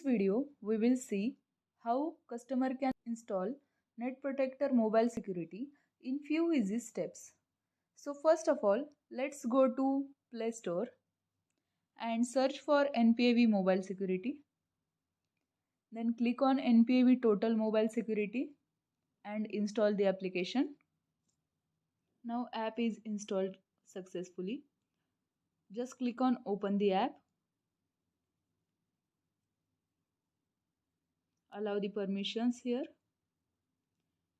video, we will see how customer can install NetProtector Mobile Security in few easy steps. So first of all, let's go to Play Store and search for NPAV Mobile Security. Then click on NPAV Total Mobile Security and install the application. Now app is installed successfully. Just click on Open the app. Allow the permissions here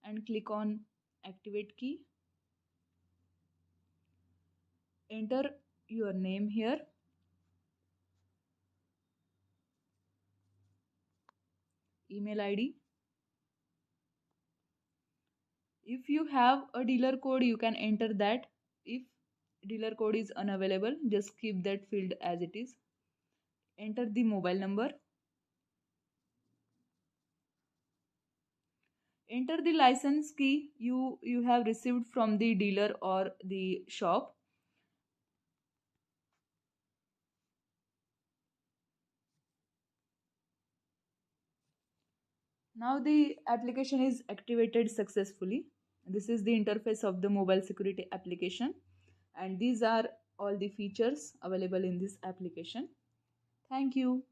and click on Activate key. Enter your name here. Email ID. If you have a dealer code, you can enter that. If dealer code is unavailable, just keep that field as it is. Enter the mobile number. Enter the license key you have received from the dealer or the shop. Now the application is activated successfully. This is the interface of the mobile security application, and these are all the features available in this application. Thank you.